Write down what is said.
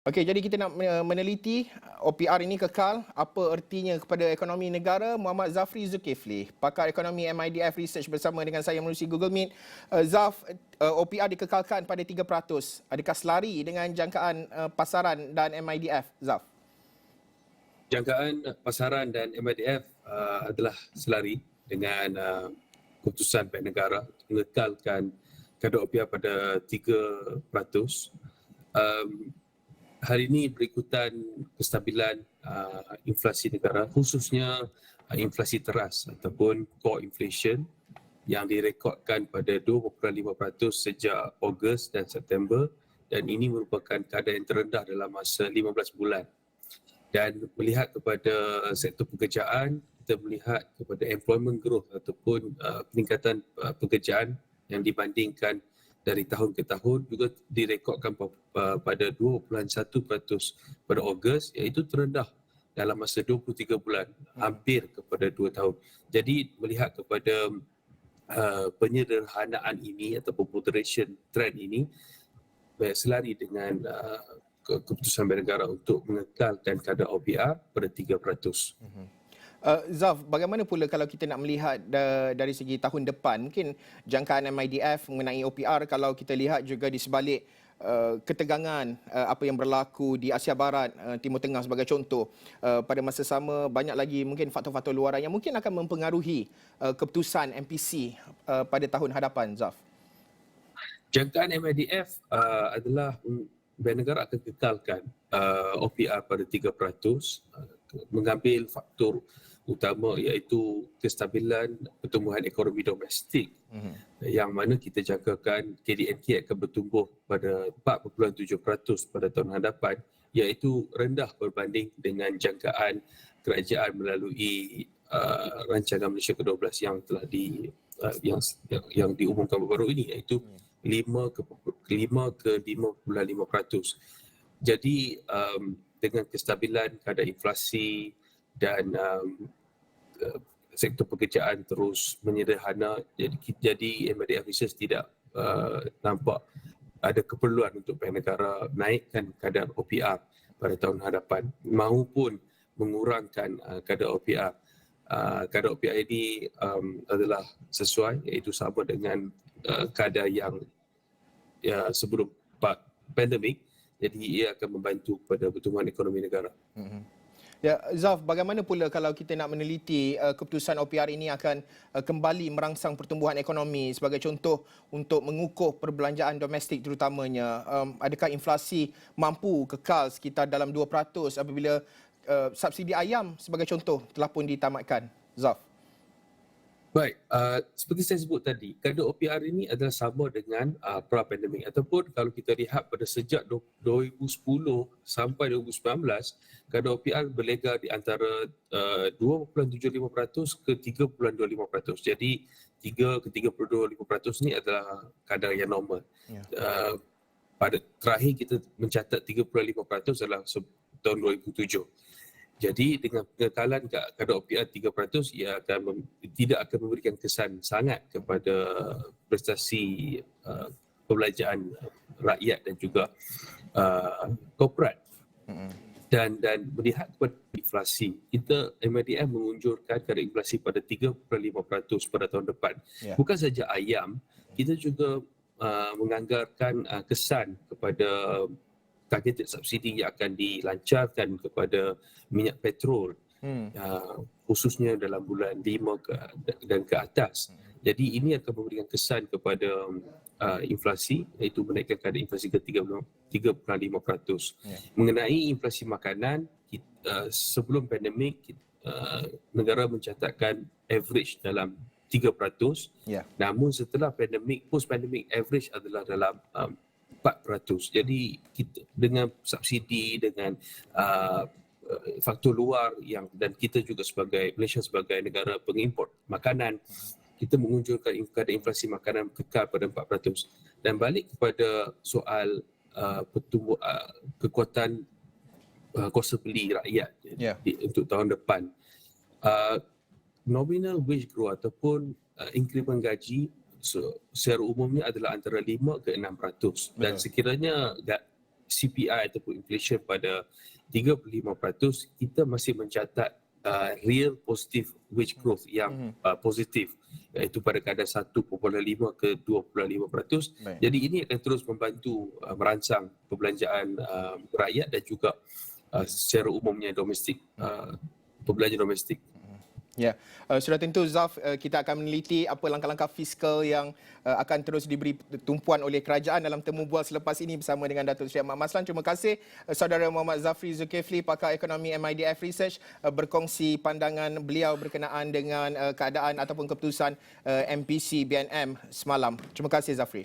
Okey, jadi kita nak meneliti OPR ini kekal, apa ertinya kepada ekonomi negara. Muhammad Zafri Zulkifli, pakar ekonomi MIDF Research bersama dengan saya melalui Google Meet. Zaf, OPR dikekalkan pada 3%. Adakah selari dengan jangkaan pasaran dan MIDF, Zaf? Jangkaan pasaran dan MIDF adalah selari dengan keputusan Bank Negara mengekalkan kadar OPR pada 3%. Hari ini berikutan kestabilan inflasi negara, khususnya inflasi teras ataupun core inflation yang direkodkan pada 2.5% sejak Ogos dan September, dan ini merupakan kadar yang terendah dalam masa 15 bulan. Dan melihat kepada sektor pekerjaan, kita melihat kepada employment growth ataupun peningkatan pekerjaan yang dibandingkan dari tahun ke tahun juga direkodkan pada 2.1% pada Ogos, iaitu terendah dalam masa 23 bulan, hampir kepada 2 tahun. Jadi melihat kepada penyederhanaan ini ataupun moderation trend ini, selari dengan keputusan Bank Negara untuk mengekalkan kadar OPR pada 3%. Zaf, bagaimana pula kalau kita nak melihat dari segi tahun depan? Mungkin jangkaan MIDF mengenai OPR, kalau kita lihat juga di sebalik ketegangan apa yang berlaku di Asia Barat, Timur Tengah sebagai contoh. Pada masa sama, banyak lagi mungkin faktor-faktor luaran yang mungkin akan mempengaruhi keputusan MPC pada tahun hadapan, Zaf. Jangkaan MIDF adalah Bank Negara akan kekalkan OPR pada 3%, mengambil faktor utama iaitu kestabilan pertumbuhan ekonomi domestik, yang mana kita jangkakan KDNK akan bertumbuh pada 4.7% pada tahun hadapan, iaitu rendah berbanding dengan jangkaan kerajaan melalui rancangan Malaysia ke-12 yang telah yang diumumkan baru-baru ini, iaitu 5 ke 5.5%. Jadi dengan kestabilan kadar inflasi dan sektor pekerjaan terus menyederhana, jadi MIDF Research tidak nampak ada keperluan untuk Bank Negara naikkan kadar OPR pada tahun hadapan maupun mengurangkan kadar OPR. Kadar OPR ini adalah sesuai, iaitu sama dengan kadar yang sebelum pandemik. Jadi ia akan membantu pada pertumbuhan ekonomi negara. Ya, Zaf, bagaimana pula kalau kita nak meneliti keputusan OPR ini akan kembali merangsang pertumbuhan ekonomi, sebagai contoh untuk mengukuh perbelanjaan domestik terutamanya? Adakah inflasi mampu kekal sekitar dalam 2% apabila subsidi ayam sebagai contoh telah pun ditamatkan, Zaf? Baik, seperti saya sebut tadi, kadar OPR ini adalah sama dengan pra-pandemik, ataupun kalau kita lihat pada sejak 2010 sampai 2019, kadar OPR berlega di antara 2.75% ke 3.25%. Jadi 3 ke 3.25% ini adalah kadar yang normal. Ya. Pada terakhir kita mencatat 3.5% adalah tahun 2007. Jadi dengan kekekalan kadar OPR 3%, ia tidak akan memberikan kesan sangat kepada prestasi perbelanjaan rakyat dan juga korporat. Dan melihat kepada inflasi, kita MIDF mengunjurkan kadar inflasi pada 3.5% pada tahun depan. Ya. Bukan saja ayam, kita juga menganggarkan kesan kepada targeted subsidi yang akan dilancarkan kepada minyak petrol, khususnya dalam bulan 5 dan ke atas. Jadi ini akan memberikan kesan kepada inflasi, iaitu menaikkan kadar inflasi ke 3.5%. Mengenai inflasi makanan, sebelum pandemik, negara mencatatkan average dalam 3%. Namun setelah pandemik, post-pandemic average adalah dalam 4%. Jadi kita dengan subsidi, dengan faktor luar dan kita juga sebagai Malaysia sebagai negara pengimport makanan, kita mengunjurkan kadar inflasi makanan kekal pada 4%. Dan balik kepada soal kekuatan kuasa beli rakyat untuk tahun depan, nominal wage growth ataupun increment gaji secara umumnya adalah antara 5 ke 6%. Dan sekiranya CPI ataupun inflation pada 35%, kita masih mencatat real positive wage growth yang positif, iaitu pada kadar 1.5 ke 2.5%. Baik. Jadi ini akan terus membantu merangsang perbelanjaan rakyat dan juga secara umumnya domestik, perbelanjaan domestik. Ya, sudah tentu Zaf, kita akan meneliti apa langkah-langkah fiskal yang akan terus diberi tumpuan oleh kerajaan dalam temu bual selepas ini bersama dengan Datuk Seri Ahmad Maslan. Terima kasih Saudara Muhammad Zafri Zulkifli, pakar ekonomi MIDF Research, berkongsi pandangan beliau berkenaan dengan keadaan ataupun keputusan MPC BNM semalam. Terima kasih Zafri.